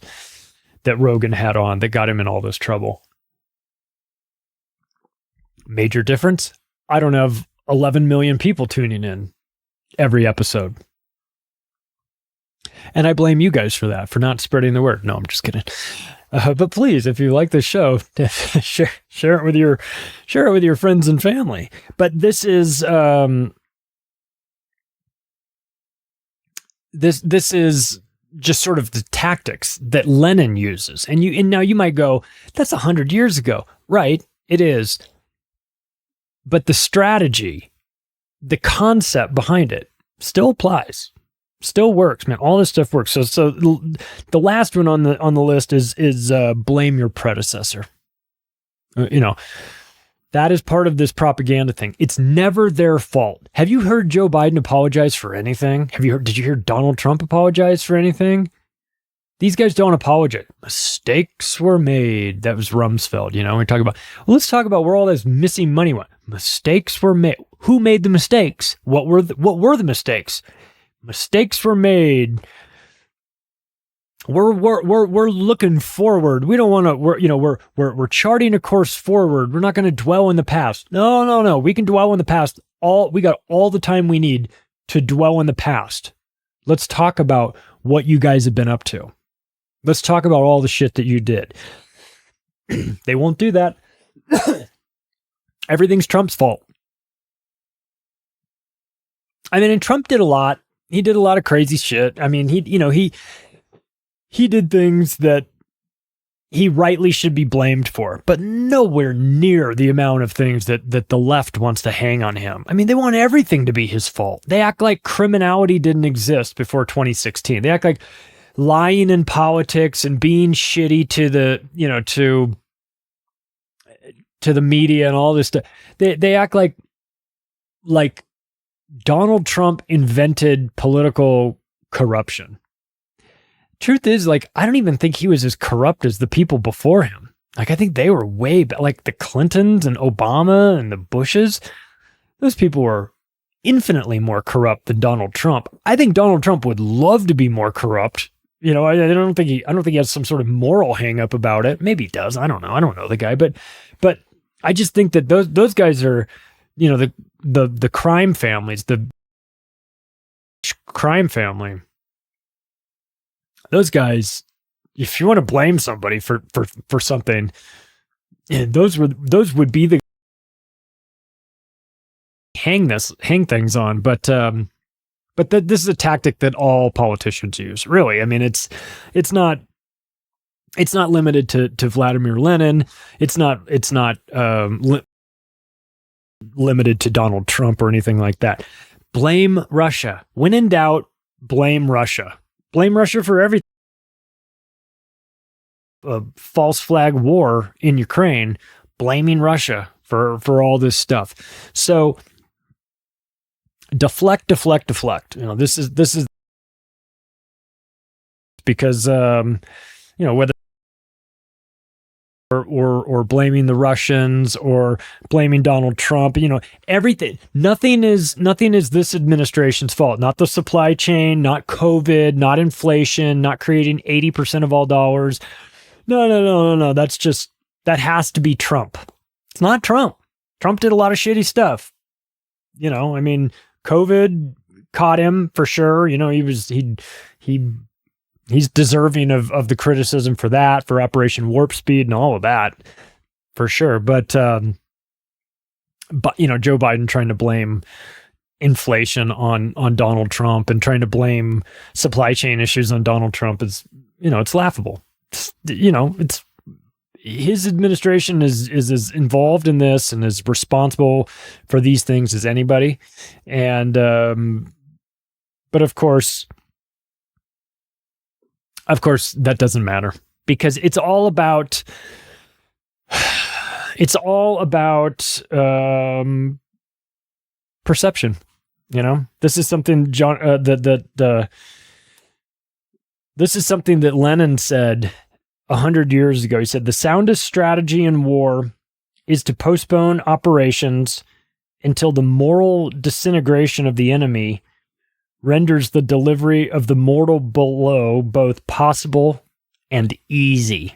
that Rogan had on that got him in all this trouble. Major difference? I don't have 11 million people tuning in every episode. And I blame you guys for that, for not spreading the word. No, I'm just kidding. But please, if you like the show, share it with your friends and family. But this is this is just sort of the tactics that Lenin uses. And now you might go, that's 100 years ago. Right, it is. But the strategy, the concept behind it still applies. Still works, man. All this stuff works. So the last one on the list is blame your predecessor. That is part of this propaganda thing. It's never their fault. Have you heard Joe Biden apologize for anything? Did you hear Donald Trump apologize for anything? These guys don't apologize. Mistakes were made. That was Rumsfeld, we talk about, let's talk about where all this missing money went. Mistakes were made. Who made the mistakes? What were the mistakes? Mistakes were made. We're looking forward. We don't want to. We're charting a course forward. We're not going to dwell in the past. No. We can dwell in the past. We got all the time we need to dwell in the past. Let's talk about what you guys have been up to. Let's talk about all the shit that you did. They won't do that. Everything's Trump's fault. I mean, and Trump did a lot. He did a lot of crazy shit. I mean, he did things that he rightly should be blamed for, but nowhere near the amount of things that the left wants to hang on him. I mean, they want everything to be his fault. They act like criminality didn't exist before 2016. They act like lying in politics and being shitty to the, to the media and all this stuff. They act like Donald Trump invented political corruption. Truth is, I don't even think he was as corrupt as the people before him. I think they were way back, like the Clintons and Obama and the Bushes. Those people were infinitely more corrupt than Donald Trump. I think Donald Trump would love to be more corrupt. I don't think he has some sort of moral hang up about it. Maybe he does. I don't know. I don't know the guy, but I just think that those guys are, the crime families, the crime family. Those guys, if you want to blame somebody for something, those would be the hang things on, but this is a tactic that all politicians use. Really, I mean, it's not limited to Vladimir Lenin. It's not limited to Donald Trump or anything like that. Blame Russia. When in doubt, blame Russia. Blame Russia for everything. A false flag war in Ukraine, blaming Russia for all this stuff. So deflect. This is because whether or blaming the Russians or blaming Donald Trump, everything. Nothing is this administration's fault. Not the supply chain, not COVID, not inflation, not creating 80% of all dollars. No. That has to be Trump. It's not Trump. Trump did a lot of shitty stuff. I mean, COVID caught him for sure. He's deserving of the criticism for that, for Operation Warp Speed and all of that, for sure. But Joe Biden trying to blame inflation on Donald Trump and trying to blame supply chain issues on Donald Trump is, it's laughable. It's his administration is as involved in this and is responsible for these things as anybody. And, but of course, that doesn't matter because it's all about perception. This is something this is something that Lenin said 100 years ago. He said, the soundest strategy in war is to postpone operations until the moral disintegration of the enemy renders the delivery of the mortal blow both possible and easy.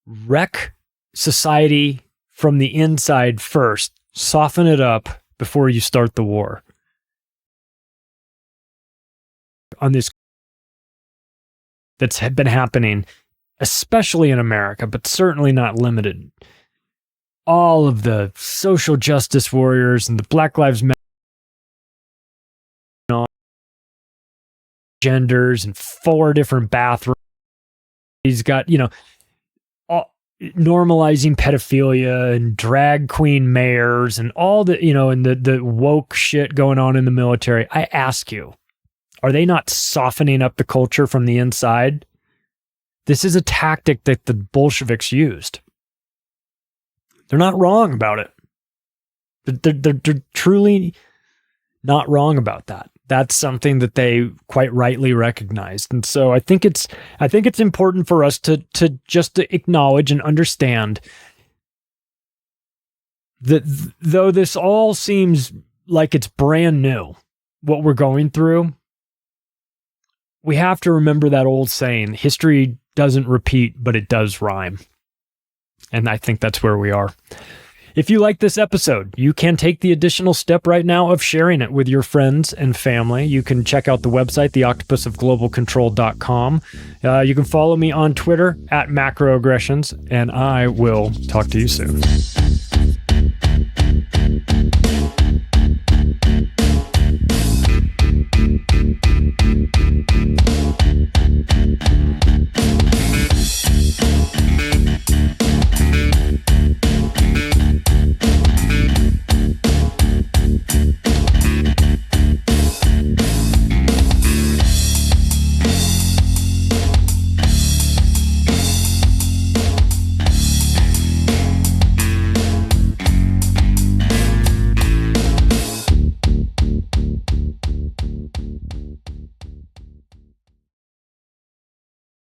Wreck society from the inside first. Soften it up before you start the war. On this that's been happening, especially in America, but certainly not limited. All of the social justice warriors and the Black Lives Matter genders and 4 different bathrooms. He's got, normalizing pedophilia and drag queen mayors and all the, and the woke shit going on in the military. I ask you, are they not softening up the culture from the inside? This is a tactic that the Bolsheviks used. They're not wrong about it. They're truly not wrong about that. That's something that they quite rightly recognized. And so I think it's important for us to just acknowledge and understand that though this all seems like it's brand new, what we're going through, we have to remember that old saying, history doesn't repeat, but it does rhyme. And I think that's where we are. If you like this episode, you can take the additional step right now of sharing it with your friends and family. You can check out the website, theoctopusofglobalcontrol.com. You can follow me on Twitter @macroaggressions, and I will talk to you soon.